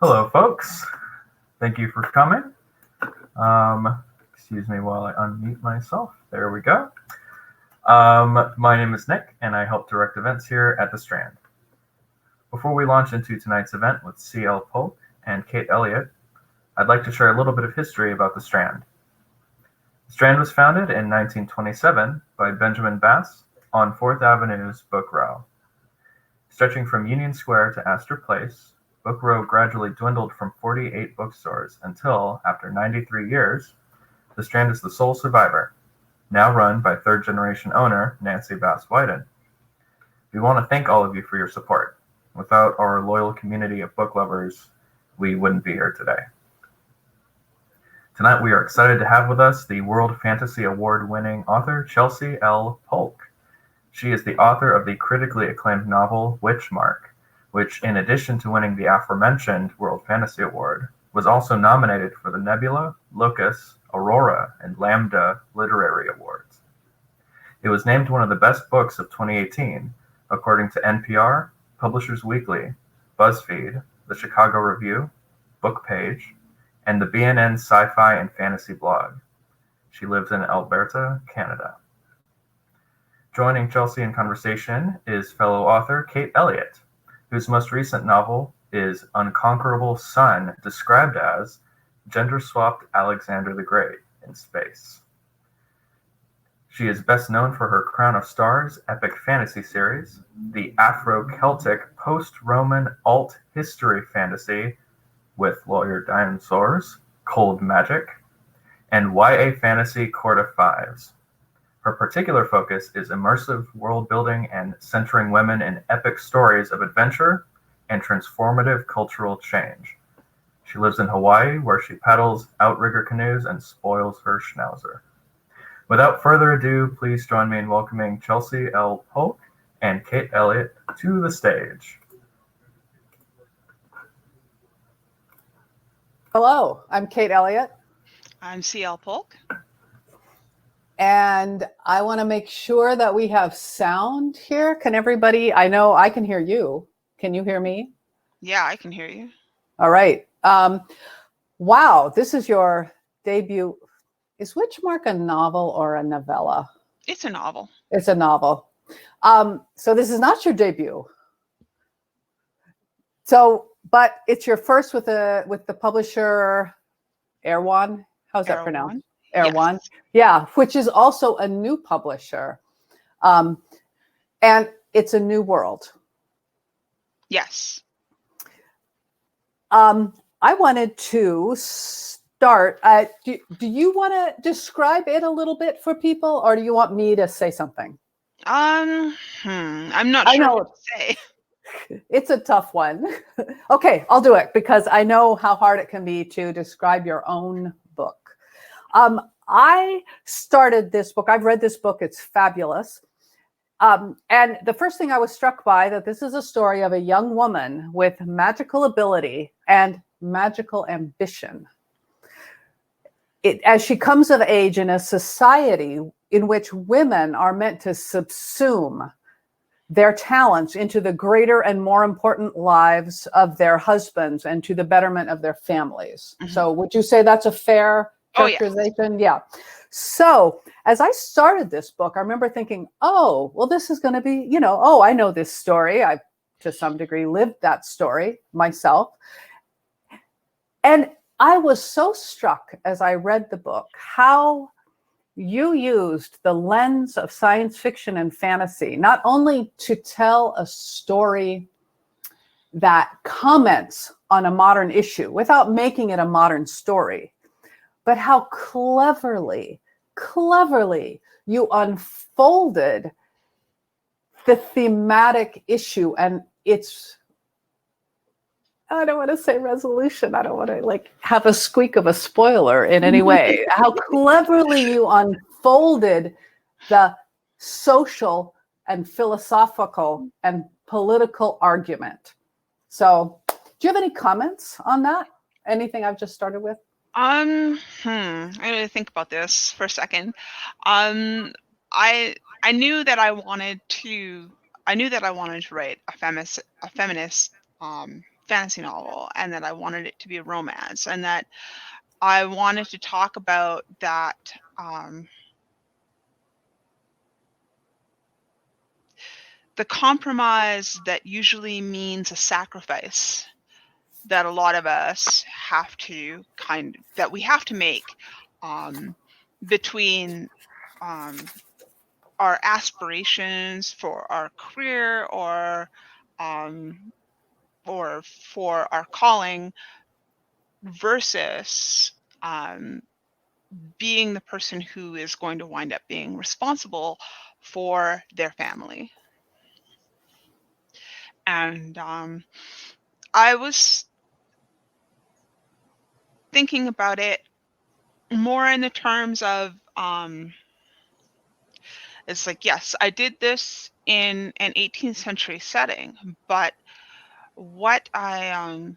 Hello, folks. Thank you for coming. Excuse me while I unmute myself. There we go. My name is Nick, and I help direct events here at the Strand. Before we launch into tonight's event with L Polk and Kate Elliott, I'd like to share a little bit of history about the Strand. The Strand was founded in 1927 by Benjamin Bass on 4th Avenue's Book Row. Stretching from Union Square to Astor Place, Book Row gradually dwindled from 48 bookstores until, after 93 years, the Strand is the sole survivor, now run by third-generation owner Nancy Bass-Wyden. We want to thank all of you for your support. Without our loyal community of book lovers, we wouldn't be here today. Tonight we are excited to have with us the World Fantasy Award-winning author Chelsea L. Polk. She is the author of the critically acclaimed novel Witchmark, which, in addition to winning the aforementioned World Fantasy Award, was also nominated for the Nebula, Locus, Aurora, and Lambda Literary Awards. It was named one of the best books of 2018, according to NPR, Publishers Weekly, BuzzFeed, the Chicago Review, BookPage, and the BNN Sci-Fi and Fantasy blog. She lives in Alberta, Canada. Joining Chelsea in conversation is fellow author Kate Elliott, whose most recent novel is Unconquerable Sun, described as gender-swapped Alexander the Great in space. She is best known for her Crown of Stars epic fantasy series, the Afro-Celtic post-Roman alt-history fantasy with lawyer dinosaurs, Cold Magic, and YA fantasy Court of Fives. Her particular focus is immersive world building and centering women in epic stories of adventure and transformative cultural change. She lives in Hawaii, where she paddles outrigger canoes and spoils her schnauzer. Without further ado, please join me in welcoming Chelsea L. Polk and Kate Elliott to the stage. Hello, I'm Kate Elliott. I'm L Polk. And I want to make sure that we have sound here. Can everybody, I know I can hear you. Can you hear me? Yeah, I can hear you. All right. Wow, this is your debut. Is Witchmark a novel or a novella? It's a novel. It's a novel. So this is not your debut. So, but it's your first with the publisher Erewhon. How's that pronounced? Erewhon. Yes. Yeah, which is also a new publisher. And it's a new world. Yes. I wanted to start. Do you want to describe it a little bit for people, or do you want me to say something? I'm not sure what to say. It's a tough one. Okay, I'll do it because I know how hard it can be to describe your own book. I started this book. I've read this book. It's fabulous. And the first thing I was struck by that this is a story of a young woman with magical ability and magical ambition. As she comes of age in a society in which women are meant to subsume their talents into the greater and more important lives of their husbands and to the betterment of their families. Mm-hmm. So would you say that's a fair characterization? Yeah. So as I started this book, I remember thinking, oh, well, this is going to be, I know this story. I've to some degree lived that story myself. And I was so struck as I read the book, how you used the lens of science fiction and fantasy, not only to tell a story that comments on a modern issue without making it a modern story, but how cleverly you unfolded the thematic issue and its, I don't want to say resolution. I don't want to have a squeak of a spoiler in any way. How cleverly you unfolded the social and philosophical and political argument. So do you have any comments on that? Anything I've just started with? I gotta think about this for a second. I knew that I wanted to write a feminist fantasy novel, and that I wanted it to be a romance, and that I wanted to talk about that the compromise that usually means a sacrifice that a lot of us have to that we have to make between our aspirations for our career or for our calling versus being the person who is going to wind up being responsible for their family. And I was thinking about it more in the terms of it's like, yes, I did this in an 18th century setting, but what I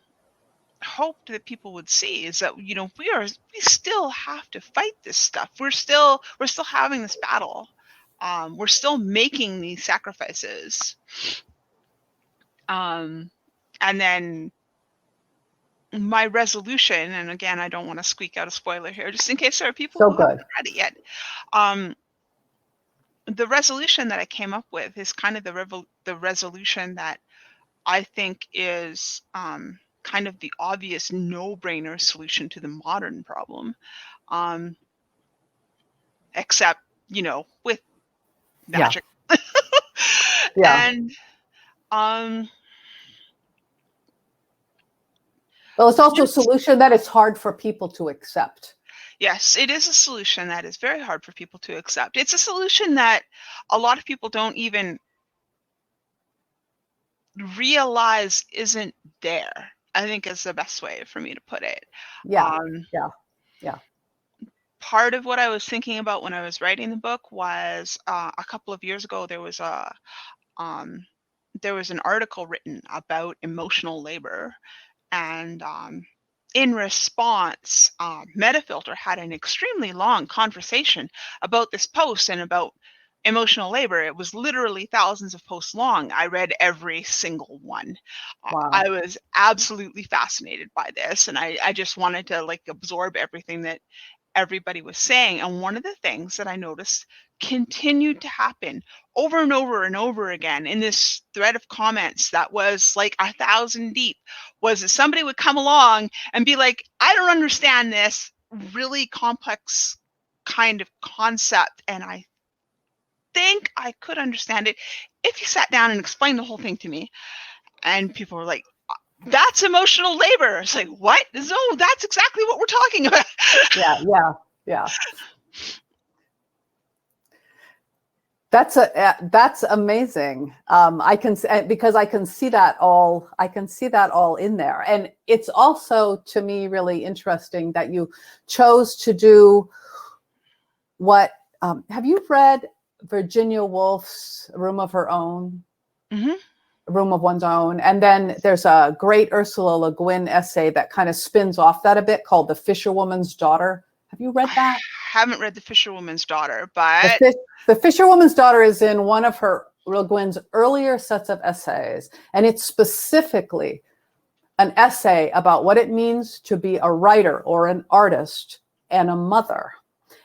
hoped that people would see is that, you know, we still have to fight this stuff. We're still having this battle. We're still making these sacrifices. And then my resolution, and again, I don't want to squeak out a spoiler here, just in case there are people who haven't read it yet. The resolution that I came up with is kind of the resolution that I think is kind of the obvious no-brainer solution to the modern problem, except, you know, with magic. Yeah. And well, it's also a solution that it's hard for people to accept. Yes, it is a solution that is very hard for people to accept. It's a solution that a lot of people don't even realize isn't there, I think is the best way for me to put it. Yeah. Part of what I was thinking about when I was writing the book was a couple of years ago, there was an article written about emotional labor, and in response, Metafilter had an extremely long conversation about this post and about emotional labor. It was literally thousands of posts long. I read every single one. Wow. I was absolutely fascinated by this, and I just wanted to like absorb everything that everybody was saying. And one of the things that I noticed continued to happen over and over and over again in this thread of comments that was like 1,000 deep was that somebody would come along and be like, I don't understand this really complex kind of concept, and I think I could understand it if you sat down and explained the whole thing to me. And people were like, that's emotional labor. It's like, what? No, that's exactly what we're talking about. Yeah. That's amazing. Because I can see that all. I can see that all in there, and it's also to me really interesting that you chose to do what. Have you read Virginia Woolf's Room of Her Own? Mm-hmm. Room of One's Own. And then there's a great Ursula Le Guin essay that kind of spins off that a bit called The Fisherwoman's Daughter. Have you read that? I haven't read The Fisherwoman's Daughter, but... The Fisherwoman's Daughter is in one of her Le Guin's earlier sets of essays. And it's specifically an essay about what it means to be a writer or an artist and a mother.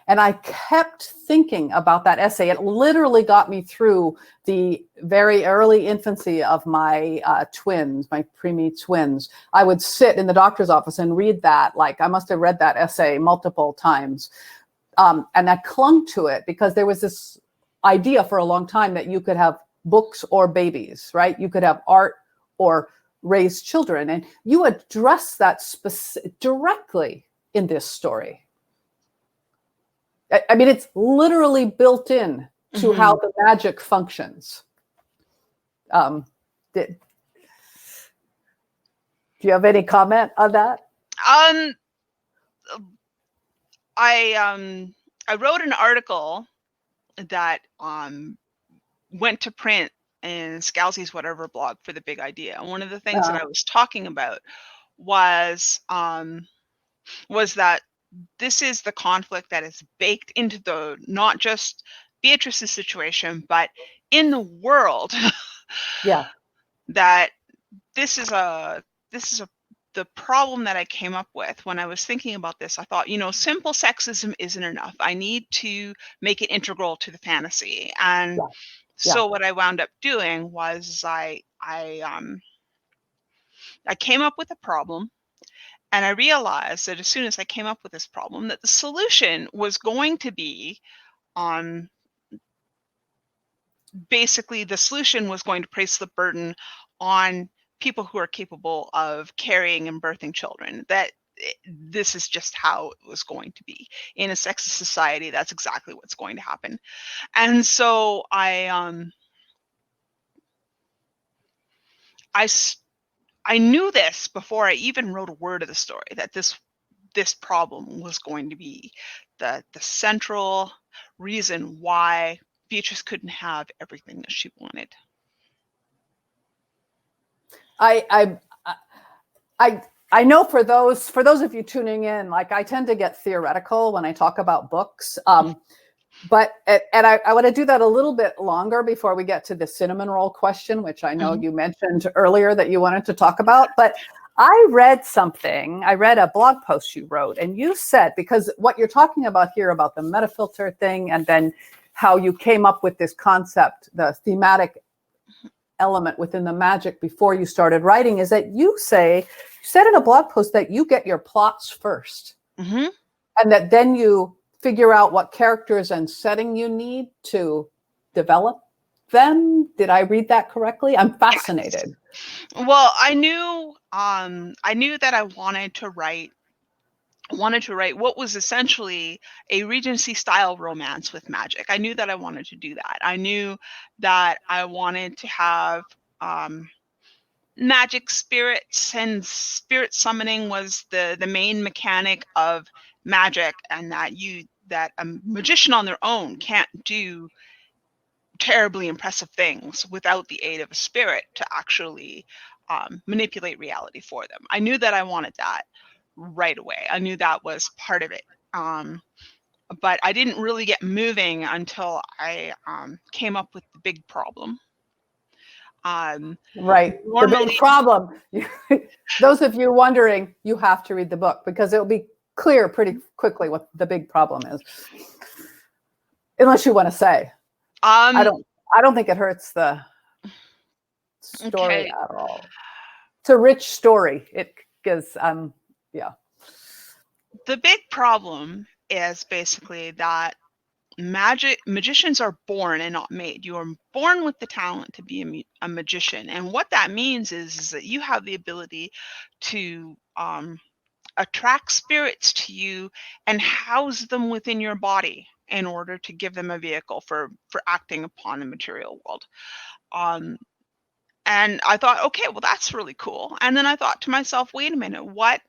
And I kept thinking about that essay. It literally got me through the very early infancy of my twins, my preemie twins. I would sit in the doctor's office and read that. Like I must have read that essay multiple times. And I clung to it because there was this idea for a long time that you could have books or babies, right? You could have art or raise children. And you address that directly in this story. I mean, it's literally built in to how the magic functions. Do you have any comment on that? I wrote an article that went to print in Scalzi's Whatever blog for The Big Idea. And one of the things that I was talking about was that this is the conflict that is baked into the not just Beatrice's situation, but in the world. Yeah. That this is a the problem that I came up with when I was thinking about this. I thought, simple sexism isn't enough. I need to make it integral to the fantasy. And so what I wound up doing was I came up with a problem, and I realized that as soon as I came up with this problem, that the solution was going to be basically the solution was going to place the burden on people who are capable of carrying and birthing children. That this is just how it was going to be in a sexist society. That's exactly what's going to happen. And so I knew this before I even wrote a word of the story, that this problem was going to be the central reason why Beatrice couldn't have everything that she wanted. I know for those of you tuning in, like, I tend to get theoretical when I talk about books. But I want to do that a little bit longer before we get to the cinnamon roll question, which I know you mentioned earlier that you wanted to talk about. But I read a blog post you wrote, and you said, because what you're talking about here about the metafilter thing, and then how you came up with this concept, the thematic element within the magic before you started writing, is that you said in a blog post that you get your plots first, and that then you figure out what characters and setting you need to develop them. Did I read that correctly? I'm fascinated. Yes. Well, I knew that I wanted to write what was essentially a Regency style romance with magic. I knew that I wanted to do that. I knew that I wanted to have magic spirits, and spirit summoning was the main mechanic of magic, and that a magician on their own can't do terribly impressive things without the aid of a spirit to actually manipulate reality for them. I knew that I wanted that right away. I knew that was part of it. But I didn't really get moving until I came up with the big problem. Right. The big problem. Those of you wondering, you have to read the book, because it'll be clear pretty quickly what the big problem is. Unless you want to say. I don't think it hurts the story at all. It's a rich story. It gives The big problem is basically that magicians are born and not made. You are born with the talent to be a magician, and what that means is that you have the ability to attract spirits to you and house them within your body in order to give them a vehicle for acting upon the material world. And I thought, okay, well, that's really cool. And then I thought to myself, wait a minute, what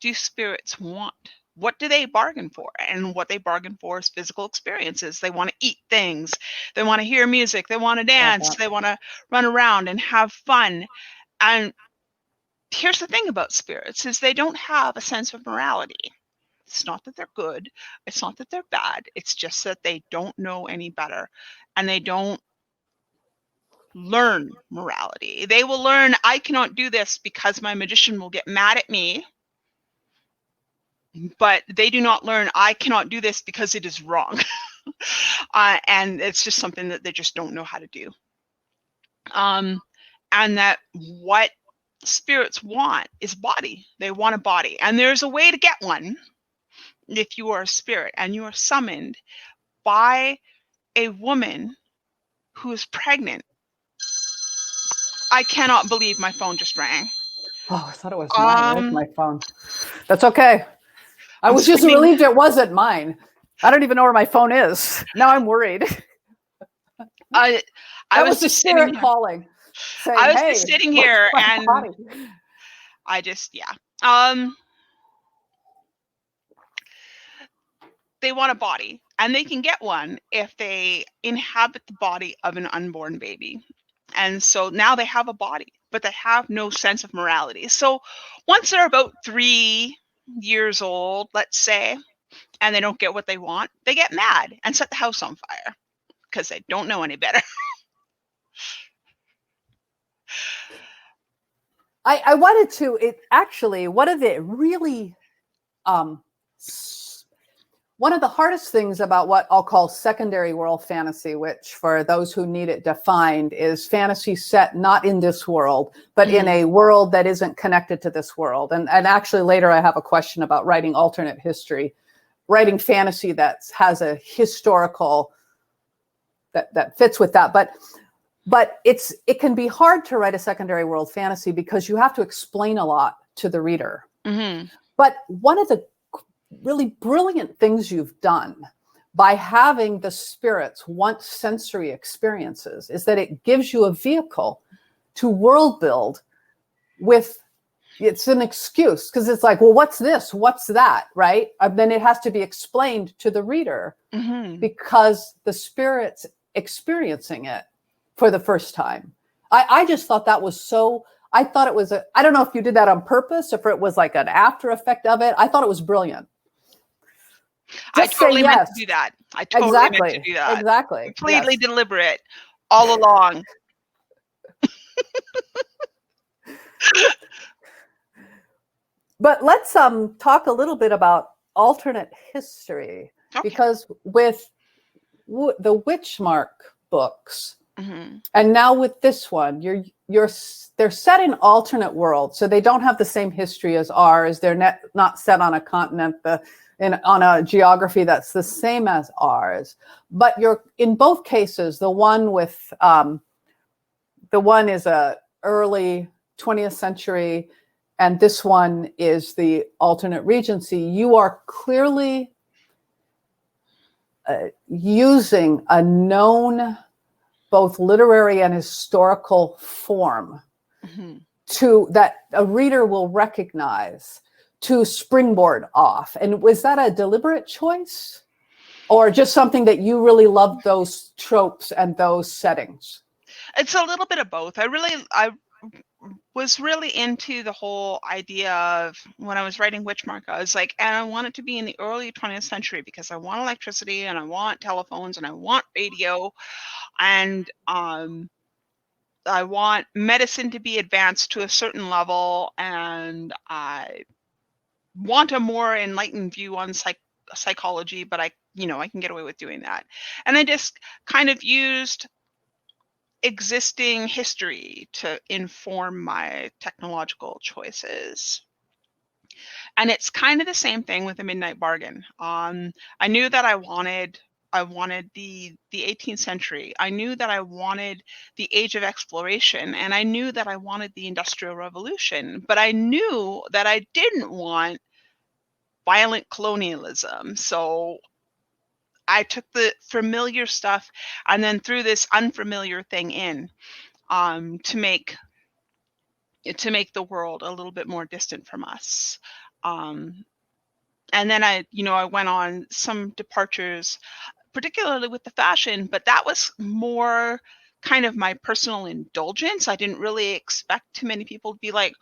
do spirits want? What do they bargain for? And what they bargain for is physical experiences. They want to eat things. They want to hear music. They want to dance. They want to run around and have fun. And here's the thing about spirits, is they don't have a sense of morality. It's not that they're good. It's not that they're bad. It's just that they don't know any better. And they don't learn morality. They will learn, I cannot do this because my magician will get mad at me. But they do not learn, I cannot do this because it is wrong. And it's just something that they just don't know how to do. And that what spirits want is body. They want a body. And there's a way to get one if you are a spirit and you are summoned by a woman who is pregnant. I cannot believe my phone just rang. Oh, I thought it was mine. Where's my phone? That's okay. I was just relieved it wasn't mine. I don't even know where my phone is. Now I'm worried. I was just spirit calling. Saying, I was hey, just sitting here and body? They want a body, and they can get one if they inhabit the body of an unborn baby. And so now they have a body, but they have no sense of morality. So once they're about 3 years old, let's say, and they don't get what they want, they get mad and set the house on fire because they don't know any better. I wanted to, it actually, one of the really, one of the hardest things about what I'll call secondary world fantasy, which for those who need it defined, is fantasy set not in this world, but in a world that isn't connected to this world. And actually later I have a question about writing alternate history, writing fantasy that has a historical, that fits with that. But it can be hard to write a secondary world fantasy because you have to explain a lot to the reader. Mm-hmm. But one of the really brilliant things you've done by having the spirits want sensory experiences is that it gives you a vehicle to world build with. It's an excuse because it's like, well, what's this? What's that? Right? And then it has to be explained to the reader because the spirit's experiencing it for the first time. I just thought that was so, I thought it was, I don't know if you did that on purpose, if it was like an after effect of it. I thought it was brilliant. I totally meant to do that. I totally meant to do that. Exactly. Completely deliberate all along. But let's talk a little bit about alternate history, because with the Witchmark books, and now with this one, they're set in alternate worlds, so they don't have the same history as ours. They're not set on a continent on a geography that's the same as ours. But in both cases, the one is a early 20th century, and this one is the alternate Regency. You are clearly using a known both literary and historical form that a reader will recognize to springboard off. And was that a deliberate choice, or just something that you really loved those tropes and those settings? It's a little bit of both. I was really into the whole idea of, when I was writing Witchmark, I was like, and I want it to be in the early 20th century because I want electricity and I want telephones and I want radio, and I want medicine to be advanced to a certain level, and I want a more enlightened view on psychology, but I can get away with doing that. And I just kind of used existing history to inform my technological choices. And it's kind of the same thing with the Midnight Bargain. I knew that I wanted the 18th century. I knew that I wanted the age of exploration, and I knew that I wanted the Industrial Revolution, but I knew that I didn't want violent colonialism. So I took the familiar stuff and then threw this unfamiliar thing in to make the world a little bit more distant from us. And then I went on some departures, particularly with the fashion, but that was more kind of my personal indulgence. I didn't really expect too many people to be like,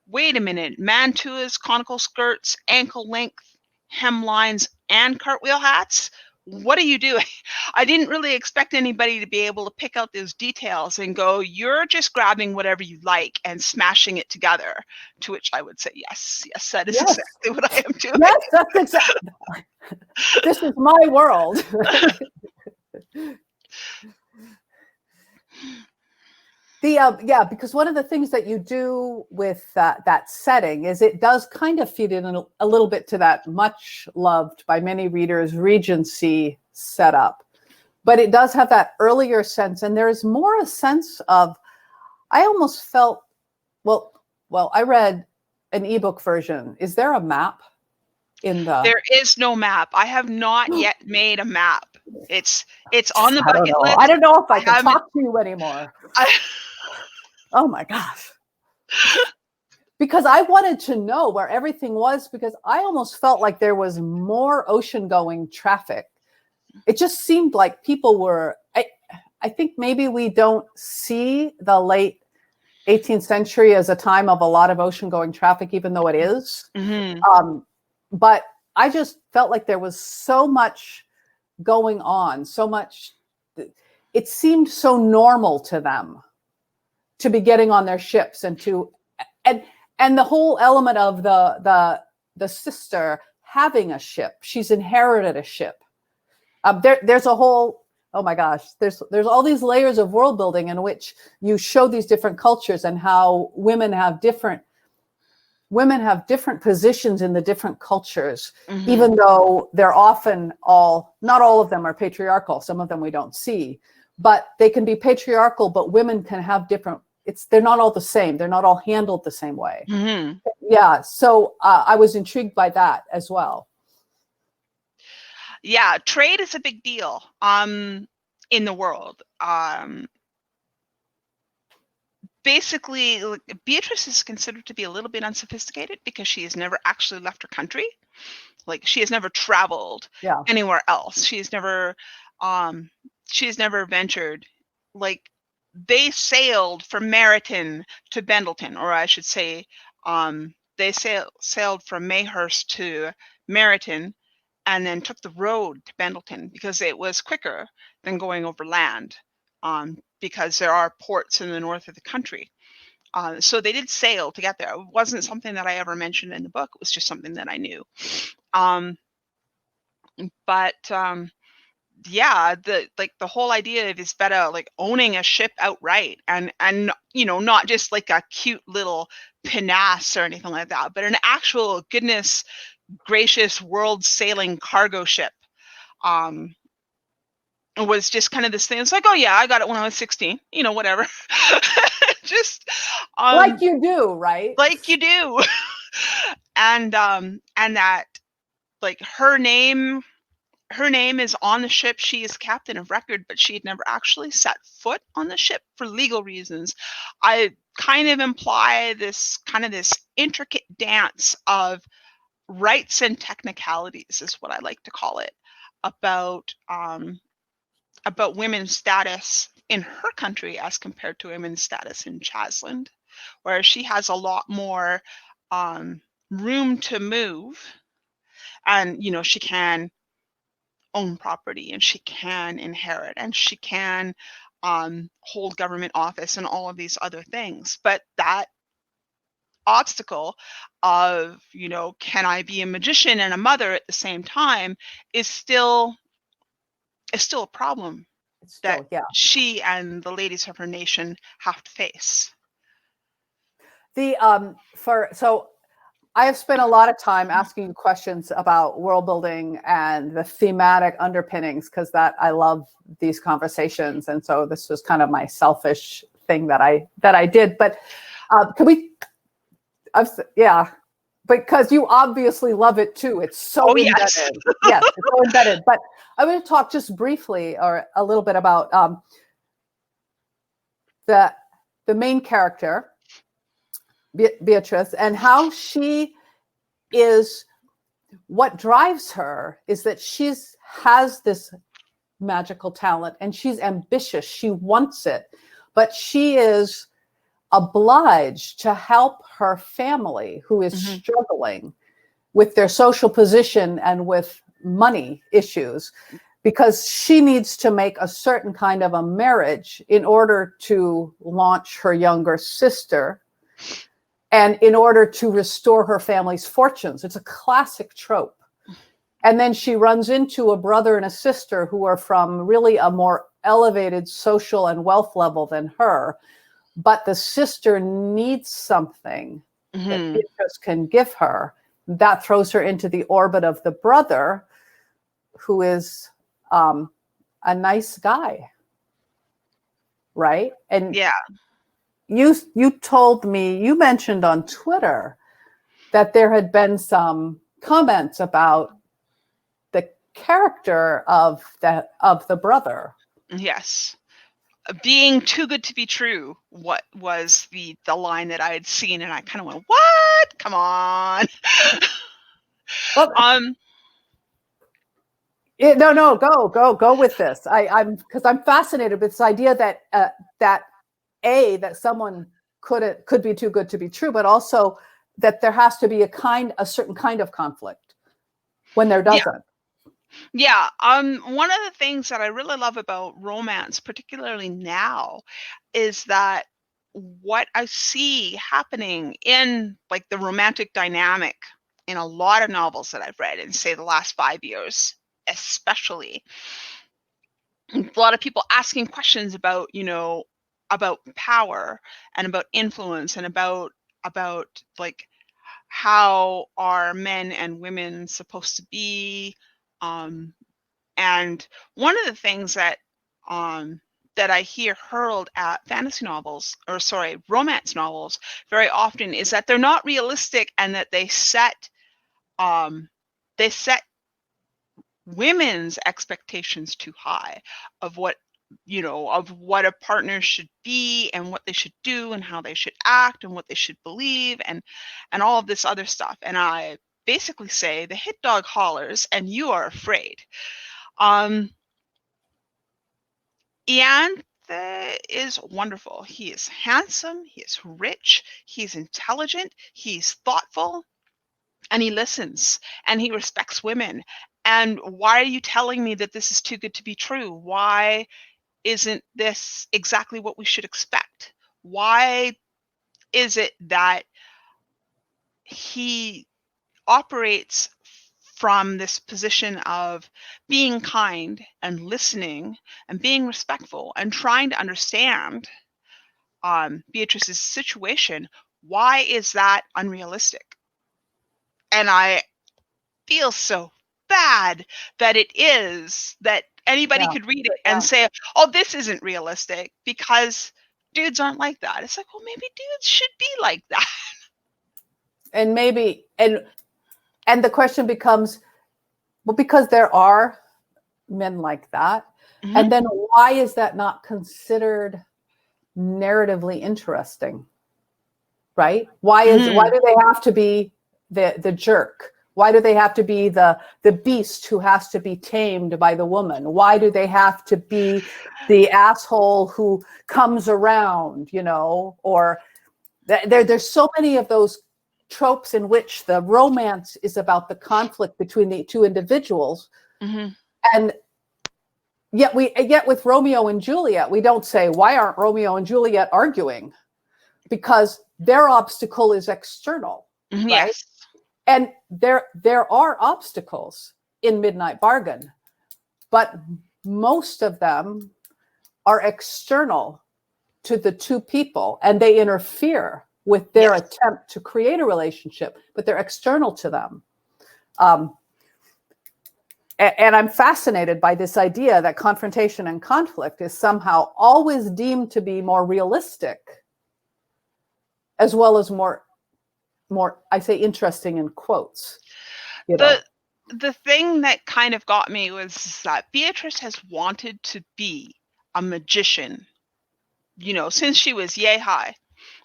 wait a minute, mantuas, conical skirts, ankle length hemlines, and cartwheel hats? What are you doing? I didn't really expect anybody to be able to pick out those details and go, you're just grabbing whatever you like and smashing it together. To which I would say, yes, that is exactly what I am doing. Yes, that's exactly. This is my world. Because one of the things that you do with that setting is it does kind of feed in a little bit to that much loved by many readers Regency setup, but it does have that earlier sense, and there is more a sense of, I almost felt, well, I read an ebook version. Is there a map in the? There is no map. I have not yet made a map. It's on the bucket list. I don't know if I can talk to you anymore. Oh my gosh. Because I wanted to know where everything was, because I almost felt like there was more ocean going traffic. It just seemed like people were, I think maybe we don't see the late 18th century as a time of a lot of ocean going traffic, even though it is. But I just felt like there was so much going on, so much, it seemed so normal to them to be getting on their ships and to and the whole element of the sister having a ship. She's inherited a ship. There's a whole, oh my gosh, there's all these layers of world building in which you show these different cultures and how women have different positions in the different cultures, even though they're often not all of them are patriarchal. Some of them we don't see, but they can be patriarchal, but women can have different, they're not all the same. They're not all handled the same way. Yeah. So I was intrigued by that as well. Yeah. Trade is a big deal in the world. Basically, Beatrice is considered to be a little bit unsophisticated because she has never actually left her country. Like, she has never traveled anywhere else. She's never ventured. Like, they sailed from Meryton to Pendleton, or I should say, they sailed from Mayhurst to Meryton, and then took the road to Pendleton because it was quicker than going over land. Because there are ports in the north of the country. So they did sail to get there. It wasn't something that I ever mentioned in the book. It was just something that I knew. Yeah, the whole idea of Isbeta like owning a ship outright and not just like a cute little pinnace or anything like that, but an actual goodness gracious world sailing cargo ship. It was just kind of this thing. It's like, oh yeah, I got it when I was 16, whatever. Just like you do, right? Like you do. And that, like, her name is on the ship. She is captain of record, but she had never actually set foot on the ship for legal reasons. I kind of imply this intricate dance of rights and technicalities is what I like to call it, about women's status in her country as compared to women's status in Chasland, where she has a lot more room to move, and she can own property, and she can inherit, and she can hold government office and all of these other things. But that obstacle of can I be a magician and a mother at the same time is still a problem that she and the ladies of her nation have to face. So I have spent a lot of time asking you questions about world building and the thematic underpinnings, because I love these conversations, and so this was kind of my selfish thing that I did. But can we? Because you obviously love it too. It's so embedded. Yes, it's so embedded. But I'm going to talk just briefly or a little bit about the main character, Beatrice, and how she is. What drives her is that has this magical talent and she's ambitious. She wants it, but she is obliged to help her family, who is struggling with their social position and with money issues, because she needs to make a certain kind of a marriage in order to launch her younger sister and in order to restore her family's fortunes. It's a classic trope. And then she runs into a brother and a sister who are from really a more elevated social and wealth level than her. But the sister needs something that Beatrice can give her. That throws her into the orbit of the brother, who is a nice guy, right? And you told me, you mentioned on Twitter that there had been some comments about the character of the brother. Yes. Being too good to be true, what was the line that I had seen, and I kind of went, what? Come on. Well, no, go with this. Because I'm fascinated with this idea that someone could be too good to be true, but also that there has to be a certain kind of conflict when there doesn't. Yeah. One of the things that I really love about romance, particularly now, is that what I see happening in like the romantic dynamic in a lot of novels that I've read in, say, the last 5 years, especially, a lot of people asking questions about, about power and about influence and about like how are men and women supposed to be, and one of the things that that I hear hurled at fantasy novels, or sorry, romance novels very often, is that they're not realistic and that um, they set women's expectations too high of what of what a partner should be and what they should do and how they should act and what they should believe and all of this other stuff. And I basically say the hit dog hollers and you are afraid. um Ian is wonderful. He is handsome, he is rich, he's intelligent, he's thoughtful, and he listens and he respects women. And why are you telling me that this is too good to be true? Why isn't this exactly what we should expect? Why is it that he operates from this position of being kind and listening and being respectful and trying to understand Beatrice's situation? Why is that unrealistic? And I feel so bad that it is, that anybody Yeah. could read it Yeah. and say, oh, this isn't realistic, because dudes aren't like that. It's like, well, maybe dudes should be like that. And maybe, and the question becomes, well, because there are men like that. Mhm. And then why is that not considered narratively interesting? Right? Why do they have to be the jerk? Why do they have to be the beast who has to be tamed by the woman? Why do they have to be the asshole who comes around, or there's so many of those tropes in which the romance is about the conflict between the two individuals. Mm-hmm. And yet with Romeo and Juliet, we don't say, why aren't Romeo and Juliet arguing? Because their obstacle is external, Mm-hmm. right? Yes. And there are obstacles in Midnight Bargain, but most of them are external to the two people, and they interfere with their attempt to create a relationship, but they're external to them. And I'm fascinated by this idea that confrontation and conflict is somehow always deemed to be more realistic, as well as more, I say interesting in quotes. The thing that kind of got me was that Beatrice has wanted to be a magician, since she was yay high.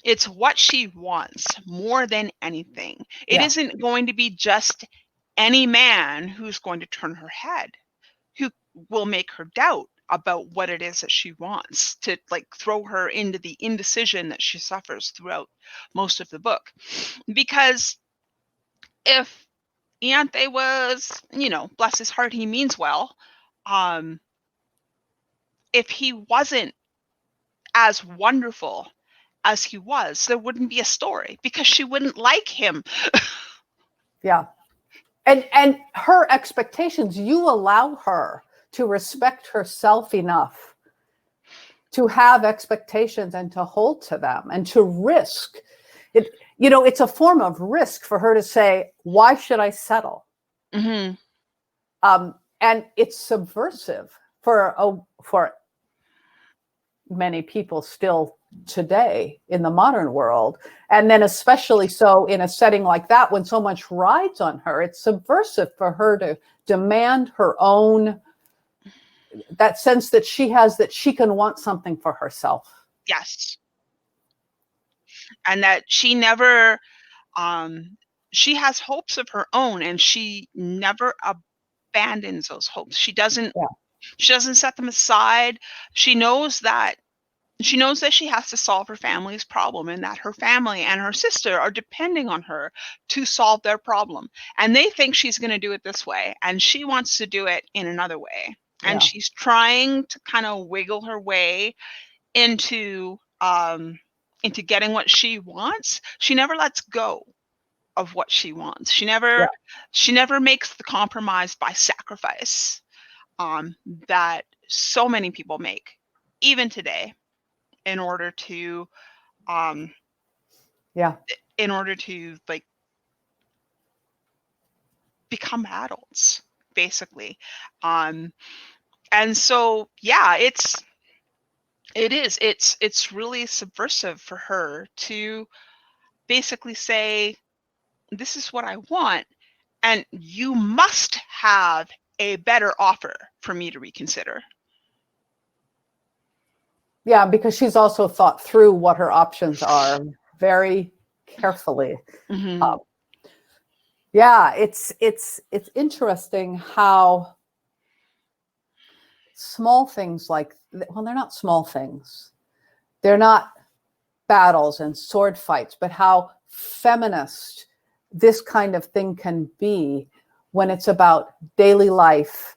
It's what she wants more than anything. It isn't going to be just any man who's going to turn her head, who will make her doubt about what it is that she wants, to like throw her into the indecision that she suffers throughout most of the book. Because if Ianthe was, bless his heart, he means well, if he wasn't as wonderful as he was, there wouldn't be a story, because she wouldn't like him. Yeah. And her expectations, you allow her to respect herself enough to have expectations and to hold to them and to risk it. It's a form of risk for her to say, why should I settle? Mm-hmm. And it's subversive for many people still today in the modern world. And then especially so in a setting like that, when so much rides on her, it's subversive for her to demand her own, that sense that she has, that she can want something for herself. Yes. And that she never, she has hopes of her own, and she never abandons those hopes. She doesn't set them aside. She knows that she has to solve her family's problem, and that her family and her sister are depending on her to solve their problem. And they think she's going to do it this way, and she wants to do it in another way. And she's trying to kind of wiggle her way into into getting what she wants, she never lets go of what she wants. She never makes the compromise by sacrifice that so many people make, even today, in order to like become adults, basically. And so it's really subversive for her to basically say, this is what I want, and you must have a better offer for me to reconsider. Yeah, because she's also thought through what her options are very carefully. Mm-hmm. Yeah, it's interesting how small things like, well, they're not small things. They're not battles and sword fights, but how feminist this kind of thing can be when it's about daily life,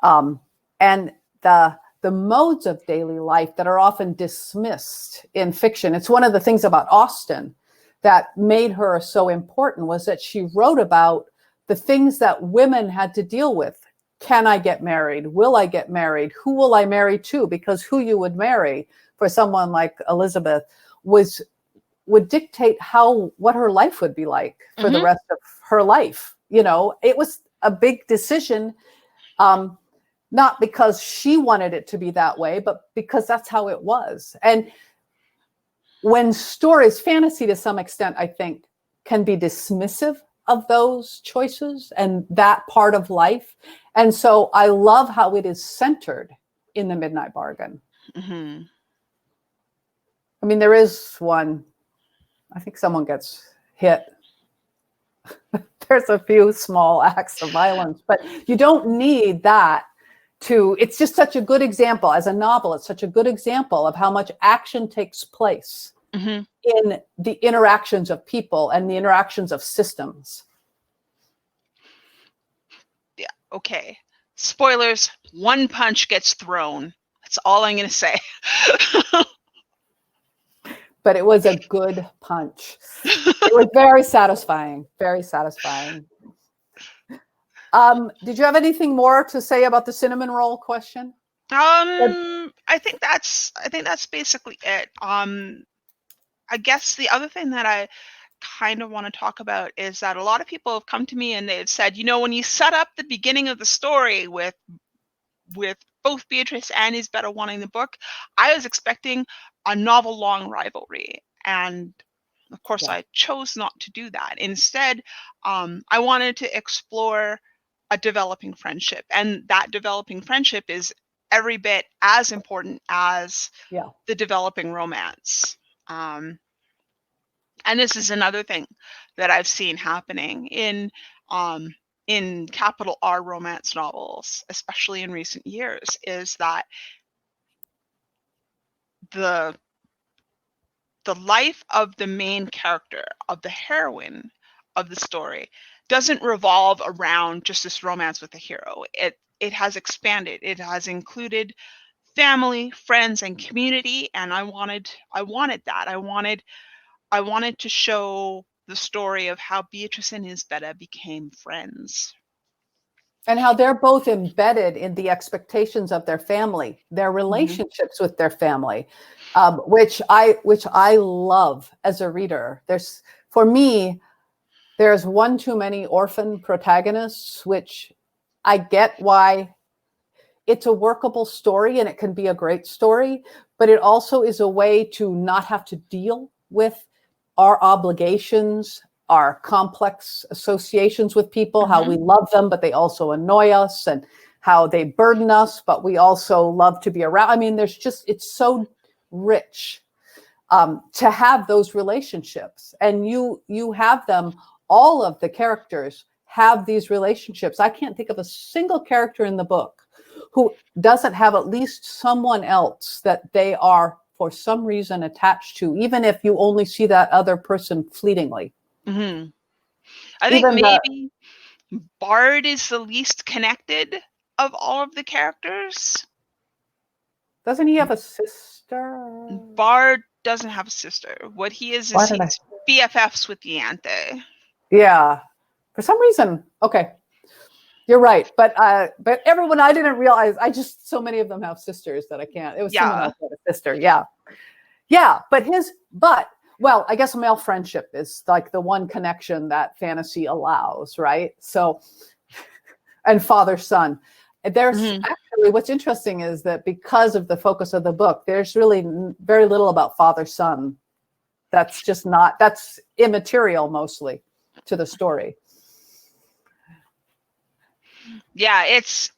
and the modes of daily life that are often dismissed in fiction. It's one of the things about Austen that made her so important, was that she wrote about the things that women had to deal with. Can I get married? Will I get married? Who will I marry to? Because who you would marry for someone like Elizabeth would dictate what her life would be like for the rest of her life. It was a big decision, not because she wanted it to be that way, but because that's how it was. And when stories, fantasy to some extent, I think, can be dismissive of those choices and that part of life. And so I love how it is centered in The Midnight Bargain. Mm-hmm. I mean, there is one, I think someone gets hit. There's a few small acts of violence, but you don't need that it's just such a good example. As a novel, it's such a good example of how much action takes place in the interactions of people and the interactions of systems. Yeah, okay. Spoilers, one punch gets thrown. That's all I'm going to say. But it was a good punch. It was very satisfying, very satisfying. Did you have anything more to say about the cinnamon roll question? I think that's basically it. I guess the other thing that I kind of want to talk about is that a lot of people have come to me and they've said, when you set up the beginning of the story with both Beatrice and Isabella wanting the book, I was expecting a novel-long rivalry. And of course, I chose not to do that. Instead, I wanted to explore a developing friendship. And that developing friendship is every bit as important as the developing romance. And this is another thing that I've seen happening in capital R romance novels, especially in recent years, is that the life of the main character, of the heroine of the story, doesn't revolve around just this romance with the hero. It has expanded. It has included family, friends, and community. And I wanted that. I wanted to show the story of how Beatrice and Isabella became friends. And how they're both embedded in the expectations of their family, their relationships with their family, which I love as a reader. For me, there's one too many orphan protagonists, which I get why it's a workable story and it can be a great story, but it also is a way to not have to deal with our obligations, our complex associations with people, how we love them, but they also annoy us, and how they burden us, but we also love to be around. I mean, it's so rich to have those relationships, and you have them. All of the characters have these relationships. I can't think of a single character in the book who doesn't have at least someone else that they are for some reason attached to, even if you only see that other person fleetingly. I think maybe Bard is the least connected of all of the characters. Doesn't he have a sister? Bard doesn't have a sister. What he is Why did I? he's BFFs with the Ante. Yeah. For some reason. Okay. You're right. But everyone, I didn't realize, so many of them have sisters that I can't. It was someone Yeah. else who had a sister. Yeah. Yeah. Well, I guess male friendship is like the one connection that fantasy allows, right? So, and father-son. There's actually, what's interesting is that because of the focus of the book, there's really very little about father-son. That's immaterial mostly to the story. Yeah, it's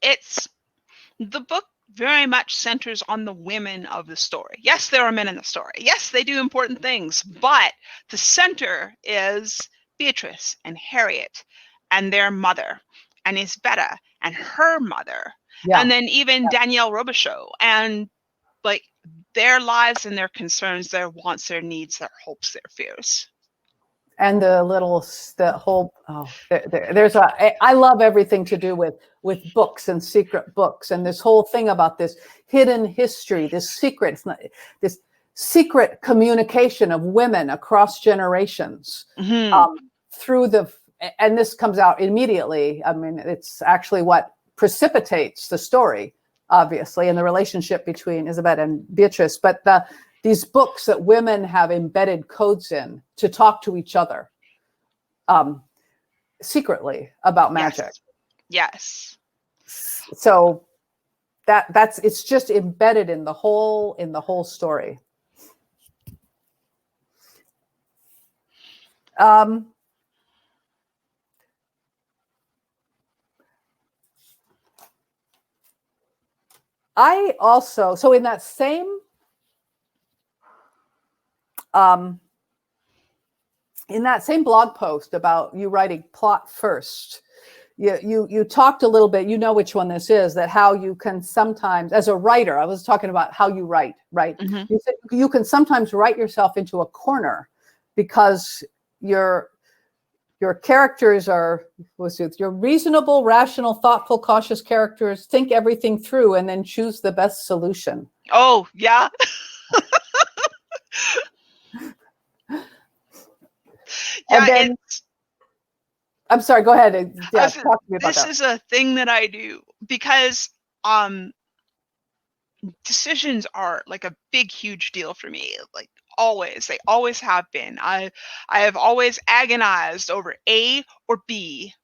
the book very much centers on the women of the story. Yes, there are men in the story. Yes, they do important things, but the center is Beatrice and Harriet and their mother and Isbetta and her mother. Yeah. And then even Danielle Robichaud, and like their lives and their concerns, their wants, their needs, their hopes, their fears. And I love everything to do with books and secret books, and this whole thing about this hidden history, this secret communication of women across generations, and this comes out immediately. I mean, it's actually what precipitates the story, obviously, and the relationship between Isabella and Beatrice, but these books that women have embedded codes in to talk to each other secretly about magic. Yes. So it's just embedded in the whole story. I also, so in that same blog post about you writing plot first, you talked a little bit, you know which one this is, that how you can sometimes, as a writer, I was talking about how you write, right? You said you can sometimes write yourself into a corner because your characters are, your reasonable, rational, thoughtful, cautious characters think everything through and then choose the best solution. Oh, yeah. Yeah, then, I'm sorry, go ahead. Yeah, talk to me about this that. is a thing that I do because decisions are like a big, huge deal for me. Like always, they always have been. I have always agonized over A or B,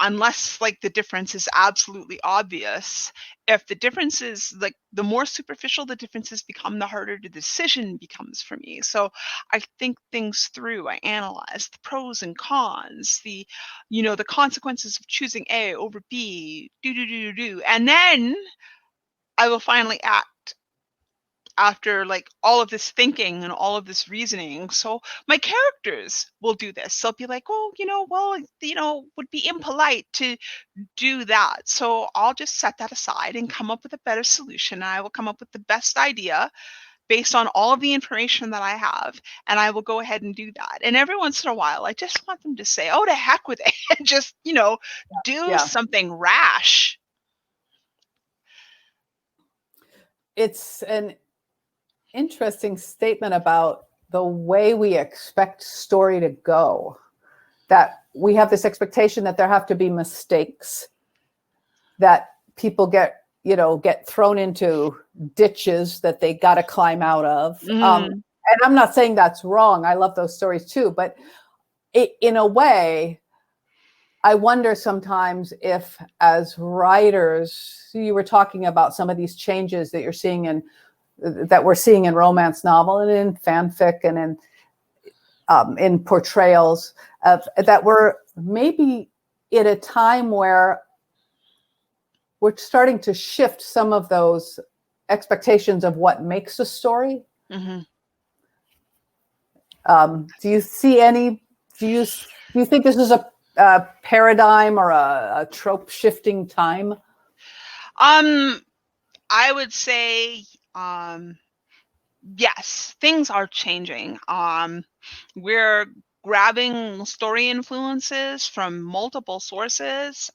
unless like the difference is absolutely obvious. If the difference is like, the more superficial the differences become, the harder the decision becomes for me. So I think things through. I analyze the pros and cons, the consequences of choosing A over B, and then I will finally act after like all of this thinking and all of this reasoning. So my characters will do this. They'll be like, oh, would be impolite to do that. So I'll just set that aside and come up with a better solution. I will come up with the best idea based on all of the information that I have, and I will go ahead and do that. And every once in a while, I just want them to say, oh, to heck with it, and just, do something rash. It's an interesting statement about the way we expect story to go, that we have this expectation that there have to be mistakes, that people get thrown into ditches that they got to climb out of. And I'm not saying that's wrong. I love those stories too, but in a way, I wonder sometimes if, as writers, you were talking about some of these changes that we're seeing in romance novel and in fanfic and in portrayals that we're maybe at a time where we're starting to shift some of those expectations of what makes a story. Do you see do you think this is a paradigm or a trope shifting time? I would say, yes, things are changing. We're grabbing story influences from multiple sources.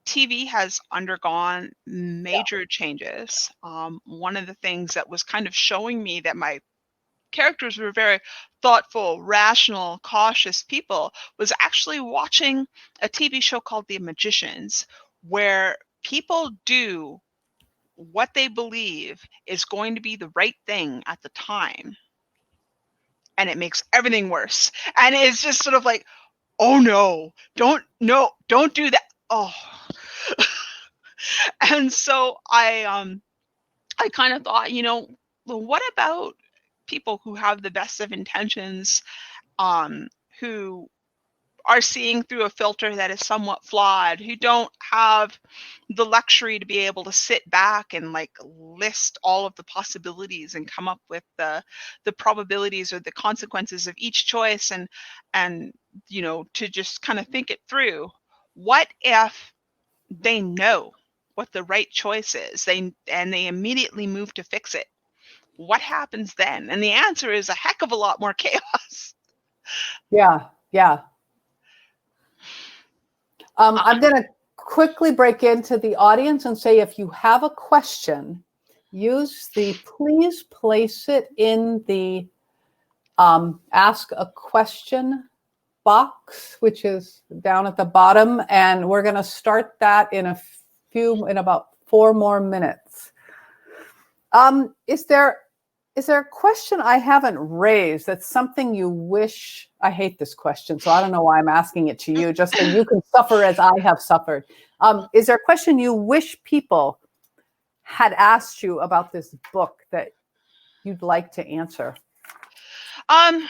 TV has undergone major changes. One of the things that was kind of showing me that my characters were very thoughtful, rational, cautious people was actually watching a TV show called The Magicians, where people do what they believe is going to be the right thing at the time. And it makes everything worse. And it's just sort of like, oh no, don't do that. Oh. And so I kind of thought, well, what about people who have the best of intentions, who are seeing through a filter that is somewhat flawed, who don't have the luxury to be able to sit back and like list all of the possibilities and come up with the probabilities or the consequences of each choice, and to just kind of think it through. What if they know what the right choice is, they immediately move to fix it? What happens then? And the answer is a heck of a lot more chaos. Yeah. I'm going to quickly break into the audience and say, if you have a question, please place it in the ask a question box, which is down at the bottom. And we're going to start that in about 4 more minutes. Is there a question I haven't raised that's something you wish? I hate this question, so I don't know why I'm asking it to you, just so you can suffer as I have suffered. Is there a question you wish people had asked you about this book that you'd like to answer? If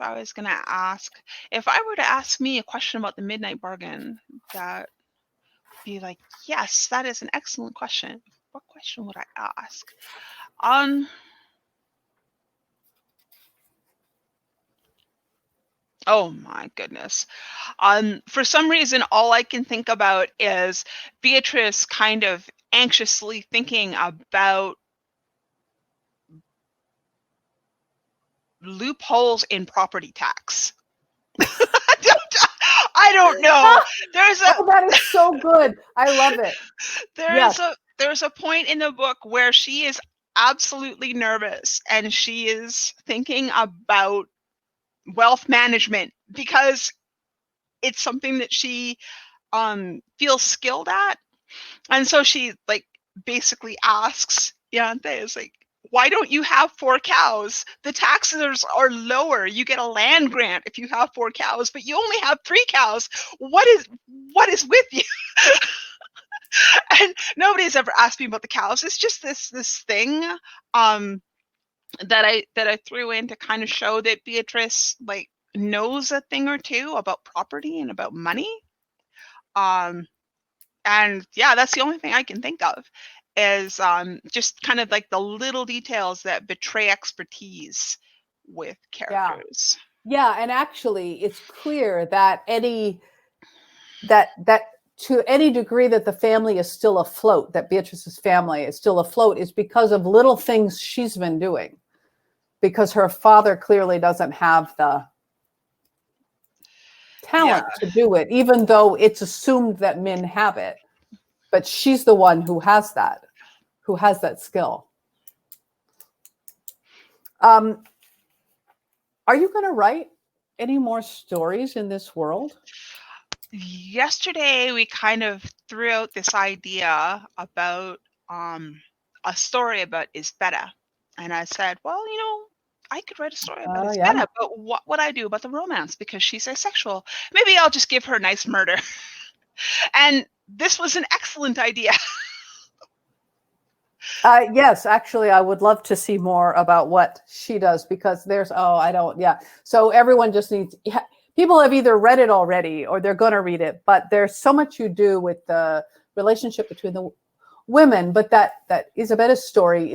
I was going to ask, if I were to ask me a question about the Midnight Bargain, that would be like, yes, that is an excellent question. What question would I ask? Oh my goodness. For some reason, all I can think about is Beatrice kind of anxiously thinking about loopholes in property tax. I don't know. That is so good. I love it. There's a point in the book where she is absolutely nervous and she is thinking about wealth management because it's something that she feels skilled at. And so she like basically asks Yante, is like, why don't you have 4 cows? The taxes are lower. You get a land grant if you have 4 cows, but you only have 3 cows. What is with you? And nobody's ever asked me about the cows. It's just this thing that I threw in to kind of show that Beatrice like knows a thing or two about property and about money. And yeah, that's the only thing I can think of is just kind of like the little details that betray expertise with characters. Yeah, and actually it's clear that that to any degree that the family is still afloat, that Beatrice's family is still afloat, is because of little things she's been doing. Because her father clearly doesn't have the talent to do it, even though it's assumed that men have it. But she's the one who has that skill. Are you going to write any more stories in this world? Yesterday, we kind of threw out this idea about a story about Isbeta. And I said, well, I could write a story about Isbeta, but what would I do about the romance? Because she's asexual. Maybe I'll just give her a nice murder. And this was an excellent idea. Yes, actually, I would love to see more about what she does, because so everyone just needs, people have either read it already or they're going to read it, but there's so much you do with the relationship between the women. But that Isabetta's story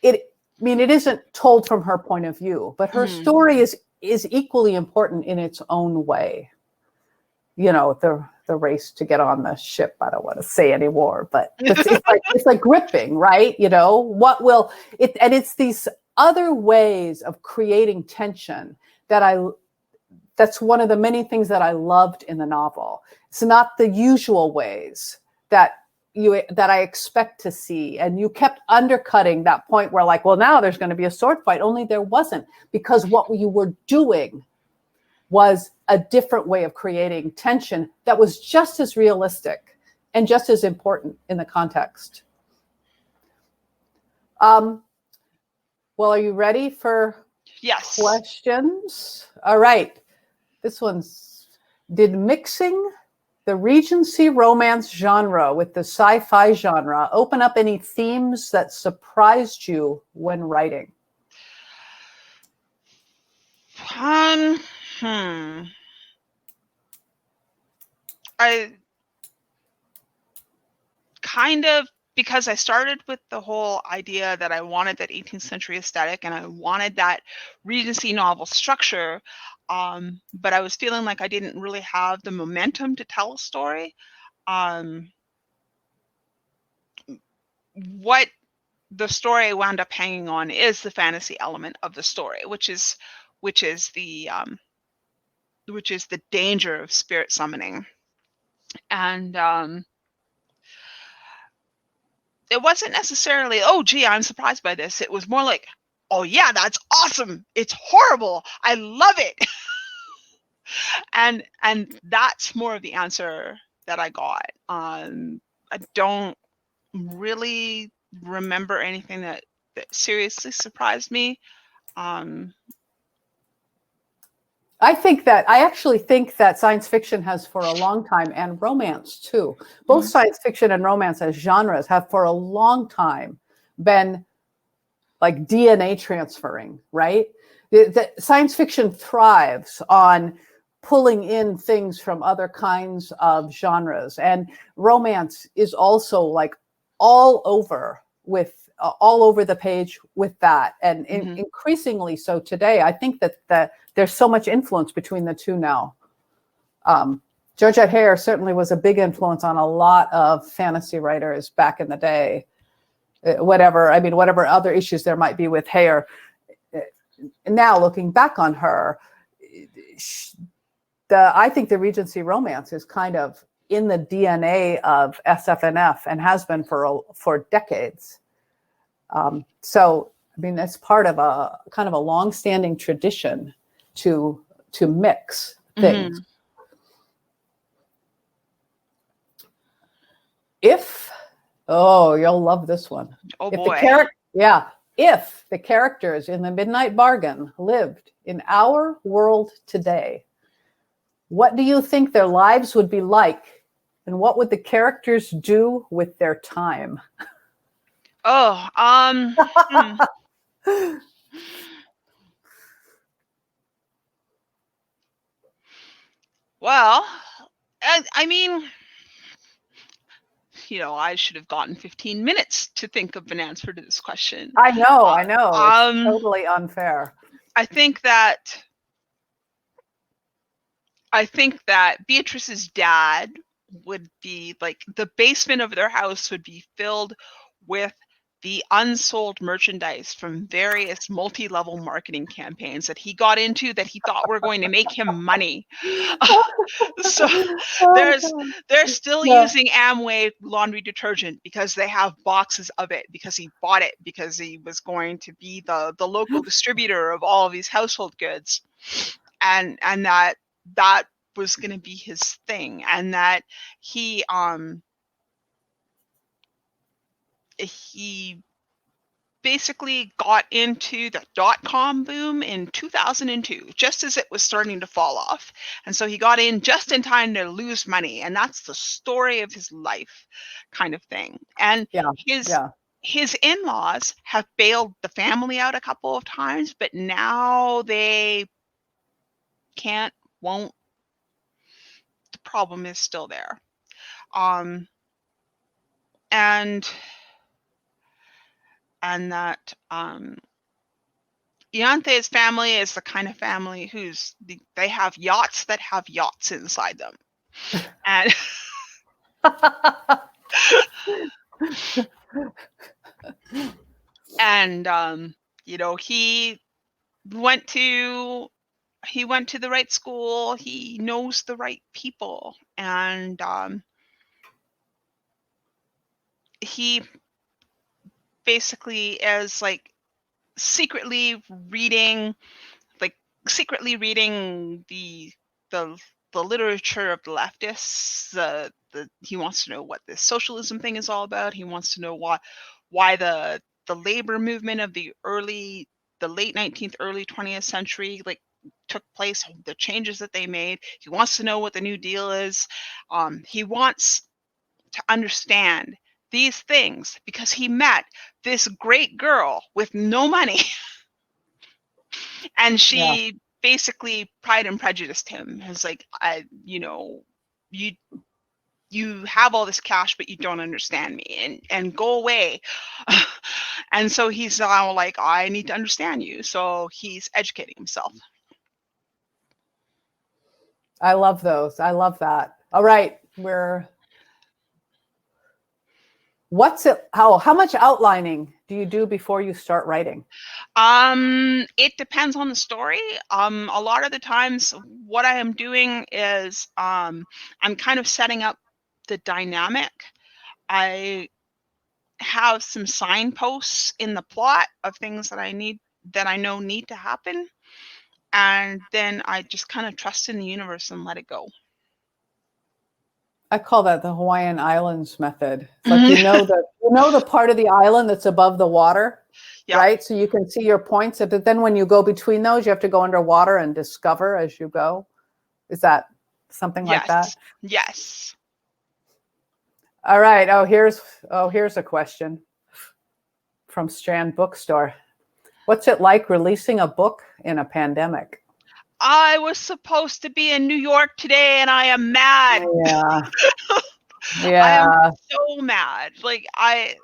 it isn't told from her point of view, but her story is equally important in its own way. The race to get on the ship. I don't want to say anymore, but it's like gripping, right? What will it? And it's these other ways of creating tension that that's one of the many things that I loved in the novel. It's not the usual ways that I expect to see. And you kept undercutting that point where like, well, now there's going to be a sword fight, only there wasn't, because what you were doing was a different way of creating tension that was just as realistic and just as important in the context. Well, are you ready for questions? All right. This one's, did mixing the Regency romance genre with the sci-fi genre open up any themes that surprised you when writing? I kind of, because I started with the whole idea that I wanted that 18th century aesthetic and I wanted that Regency novel structure, but I was feeling like I didn't really have the momentum to tell a story. What the story wound up hanging on is the fantasy element of the story, which is the danger of spirit summoning. And it wasn't necessarily, oh, gee, I'm surprised by this. It was more like, oh, yeah, that's awesome. It's horrible. I love it. and that's more of the answer that I got. I don't really remember anything that seriously surprised me. I actually think that science fiction has for a long time, and romance too, both science fiction and romance as genres have for a long time been like DNA transferring, right? The science fiction thrives on pulling in things from other kinds of genres, and romance is also like all over the page with that, and increasingly so today. I think that there's so much influence between the two now. Georgette Heyer certainly was a big influence on a lot of fantasy writers back in the day. Whatever other issues there might be with Heyer. Now looking back on her, I think the Regency romance is kind of in the DNA of SFNF and has been for decades. So, I mean, it's part of a kind of a long-standing tradition to mix things. You'll love this one. Oh, if boy. If the characters in The Midnight Bargain lived in our world today, what do you think their lives would be like? And what would the characters do with their time? Well, I mean, I should have gotten 15 minutes to think of an answer to this question. I know. It's totally unfair. I think that Beatrice's dad would be like, the basement of their house would be filled with the unsold merchandise from various multi-level marketing campaigns that he got into that he thought were going to make him money. So they're still using Amway laundry detergent because they have boxes of it, because he bought it because he was going to be the local distributor of all of these household goods, and that was going to be his thing, and that he basically got into the .com boom in 2002, just as it was starting to fall off. And so he got in just in time to lose money. And that's the story of his life, kind of thing. And his in-laws have bailed the family out a couple of times, but now they won't. The problem is still there. And that Ianthe's family is the kind of family they have yachts that have yachts inside them. And he went to he went to the right school. He knows the right people, and he basically is like secretly reading, like secretly reading the the literature of the leftists. He wants to know what this socialism thing is all about. He wants to know why the labor movement of the late 19th, early 20th century like took place, the changes that they made. He wants to know what the New Deal is. He wants to understand these things because he met this great girl with no money and she basically Pride and Prejudiced him. It's like, you have all this cash, but you don't understand me, and go away. And so he's now like, I need to understand you. So he's educating himself. I love those. I love that. All right. How much outlining do you do before you start writing? It depends on the story. A lot of the times what I am doing is I'm kind of setting up the dynamic. I have some signposts in the plot of things that I know need to happen, and then I just kind of trust in the universe and let it go. I call that the Hawaiian Islands method. It's like you know the part of the island that's above the water, right? So you can see your points, but then when you go between those, you have to go underwater and discover as you go. Is that something like that? Yes. All right. Here's a question from Strand Bookstore. What's it like releasing a book in a pandemic? I was supposed to be in New York today and I am mad. Yeah. I am so mad. Like I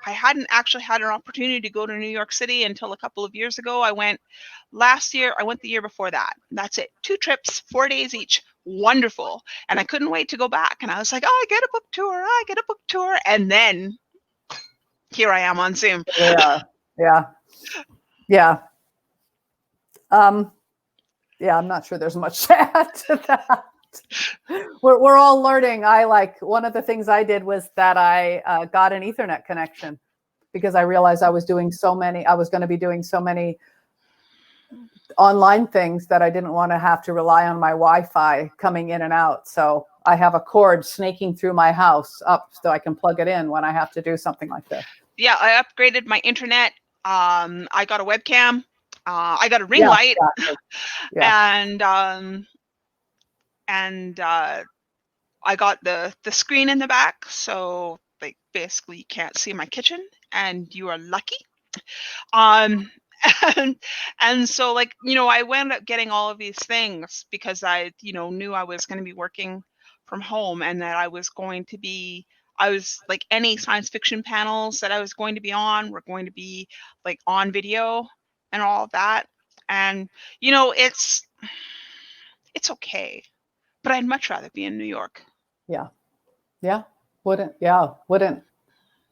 hadn't actually had an opportunity to go to New York City until a couple of years ago. I went last year. I went the year before that. That's it. 2 trips, 4 days each. Wonderful. And I couldn't wait to go back. And I was like, I get a book tour. And then here I am on Zoom. Yeah. I'm not sure there's much to add to that. We're all learning. One of the things I did was that I got an Ethernet connection because I realized I was going to be doing so many online things that I didn't want to have to rely on my Wi-Fi coming in and out. So I have a cord snaking through my house up so I can plug it in when I have to do something like this. Yeah, I upgraded my internet. I got a webcam. I got a ring light. Yeah. And I got the screen in the back, so like basically you can't see my kitchen, and you are lucky. And so like I wound up getting all of these things because I knew I was going to be working from home, and that I was like any science fiction panels that I was going to be on were going to be like on video and all of that. And it's okay, but I'd much rather be in New York. Yeah. Wouldn't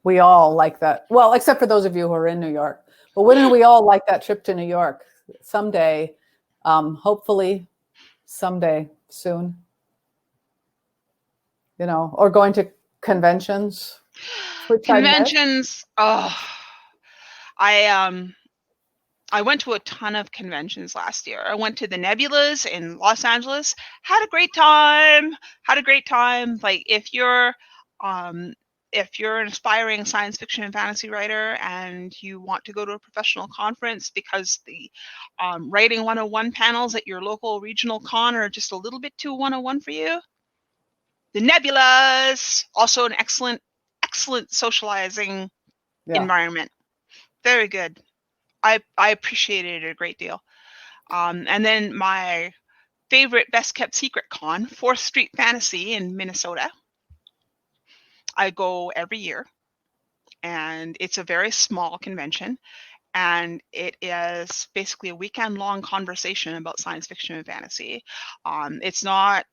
we all like that? Well, except for those of you who are in New York, but wouldn't we all like that trip to New York someday? Hopefully someday soon, or going to conventions. Conventions. I went to a ton of conventions last year. I went to the Nebulas in Los Angeles. Had a great time. Like if you're an aspiring science fiction and fantasy writer and you want to go to a professional conference because the writing 101 panels at your local regional con are just a little bit too 101 for you, the Nebulas, also an excellent socializing environment. Very good. I appreciated it a great deal. And then my favorite best kept secret con, 4th Street Fantasy in Minnesota. I go every year, and it's a very small convention, and it is basically a weekend-long conversation about science fiction and fantasy. It's not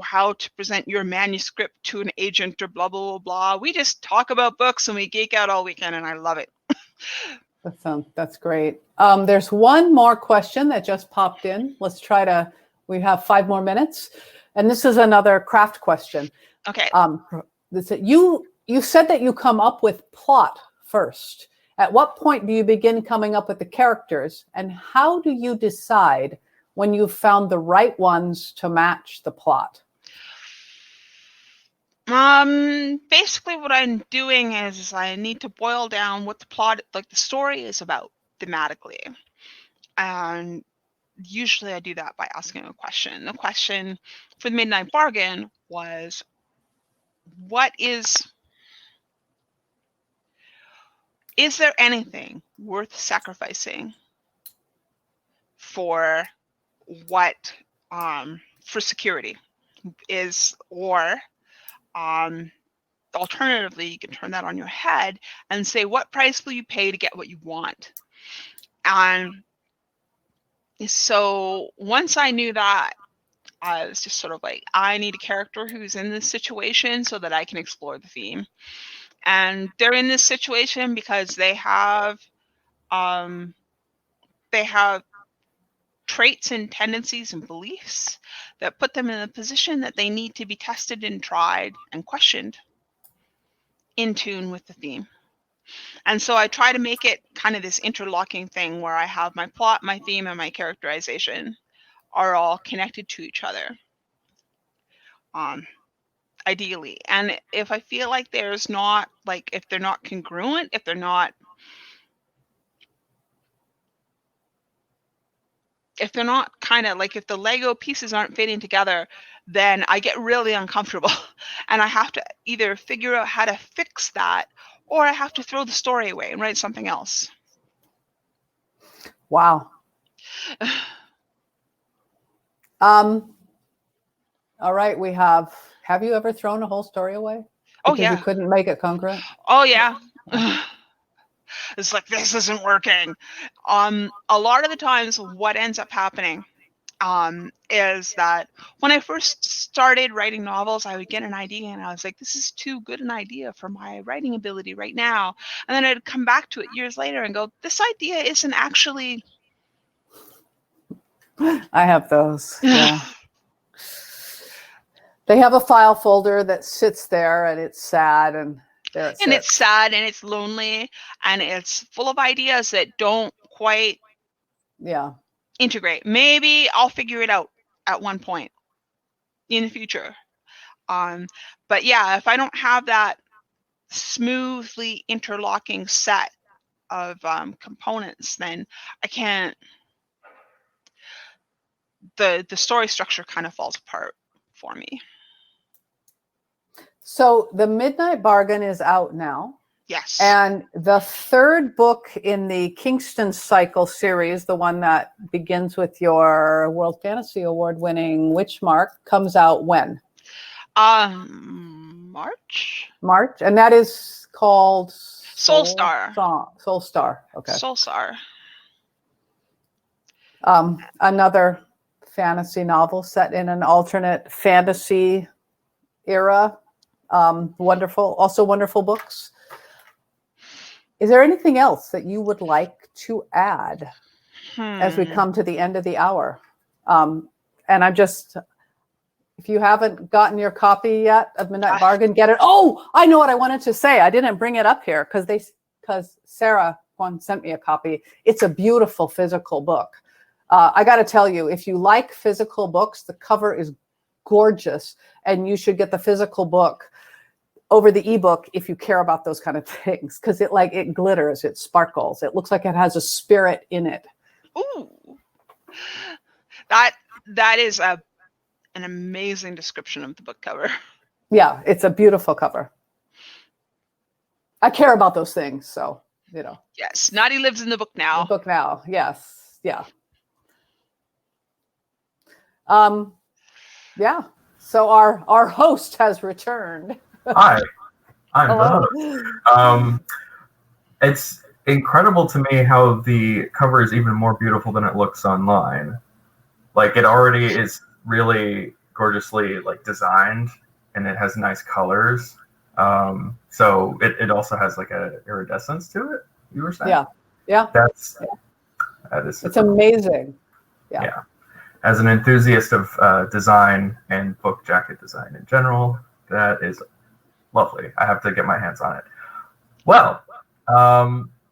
how to present your manuscript to an agent or blah blah blah blah. We just talk about books and we geek out all weekend, and I love it. That's great. There's one more question that just popped in. We have 5 more minutes. And this is another craft question. Okay. You said that you come up with plot first. At what point do you begin coming up with the characters? And how do you decide when you've found the right ones to match the plot? Basically what I'm doing is I need to boil down what the plot, like the story, is about thematically. And usually I do that by asking a question. The question for the Midnight Bargain was, is there anything worth sacrificing for for security? Alternatively, you can turn that on your head and say, what price will you pay to get what you want? And so once I knew that, I was just sort of like, I need a character who's in this situation so that I can explore the theme. And they're in this situation because they have traits and tendencies and beliefs that put them in a position that they need to be tested and tried and questioned in tune with the theme. And so I try to make it kind of this interlocking thing where I have my plot, my theme, and my characterization are all connected to each other, ideally. And if I feel like there's not, like, if they're not congruent, if they're not kind of like, if the Lego pieces aren't fitting together, then I get really uncomfortable. And I have to either figure out how to fix that, or I have to throw the story away and write something else. Wow. All right, have you ever thrown a whole story away? Because you couldn't make it congruent? Oh, yeah. It's like, this isn't working. A lot of the times what ends up happening is that when I first started writing novels, I would get an idea and I was like, this is too good an idea for my writing ability right now. And then I'd come back to it years later and go, this idea isn't actually... I have those, yeah. They have a file folder that sits there and it's sad and there it sits. And it's sad and it's lonely and it's full of ideas that don't quite integrate. Maybe I'll figure it out at one point in the future. But yeah, if I don't have that smoothly interlocking set of components, then I can't... The story structure kind of falls apart for me. So The Midnight Bargain is out now. Yes. And the 3rd book in the Kingston Cycle series, the one that begins with your World Fantasy Award winning Witchmark, comes out when? March. And that is called Soulstar. Soulstar. Okay. Soulstar. Another fantasy novel set in an alternate fantasy era. Wonderful books. Is there anything else that you would like to add as we come to the end of the hour? And if you haven't gotten your copy yet of Midnight Bargain, get it. Oh, I know what I wanted to say. I didn't bring it up here because Sarah sent me a copy. It's a beautiful physical book. I got to tell you, if you like physical books, the cover is gorgeous, and you should get the physical book over the ebook if you care about those kind of things, because it glitters, it sparkles, it looks like it has a spirit in it. Ooh, that is an amazing description of the book cover. Yeah, it's a beautiful cover. I care about those things, so Yes, Nadi lives in the book now. The book now, yes, yeah. Yeah. So our host has returned. Hi, I'm the host. It's incredible to me how the cover is even more beautiful than it looks online. Like, it already is really gorgeously designed, and it has nice colors. So it also has a iridescence to it, you were saying? Yeah. that is It's super cool. amazing. Yeah. Yeah. As an enthusiast of design and book jacket design in general, that is lovely. I have to get my hands on it. Well,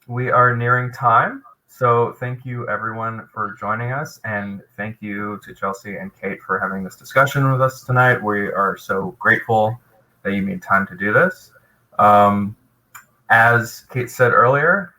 we are nearing time. So thank you everyone for joining us, and thank you to Chelsea and Kate for having this discussion with us tonight. We are so grateful that you made time to do this. As Kate said earlier,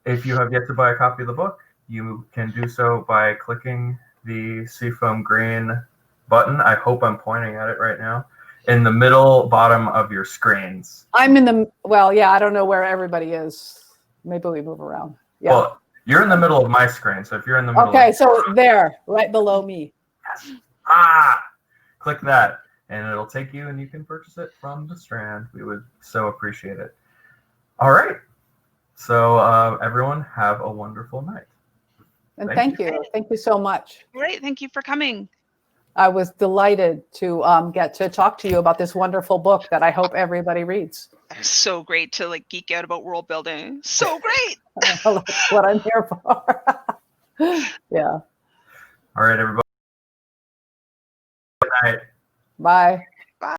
if you have yet to buy a copy of the book, you can do so by clicking the Seafoam Green button. I hope I'm pointing at it right now. In the middle bottom of your screens. I'm in the, well, yeah, I don't know where everybody is. Maybe we move around. Yeah. Well, you're in the middle of my screen, so if you're in the middle Okay, of so there, right below me. click that, and it'll take you, and you can purchase it from the Strand. We would so appreciate it. All right. So everyone, have a wonderful night. And thank you. Thank you so much. Great. Thank you for coming. I was delighted to get to talk to you about this wonderful book that I hope everybody reads. So great to like geek out about world building. So great. That's what I'm here for. Yeah. All right, everybody. Good night. Bye.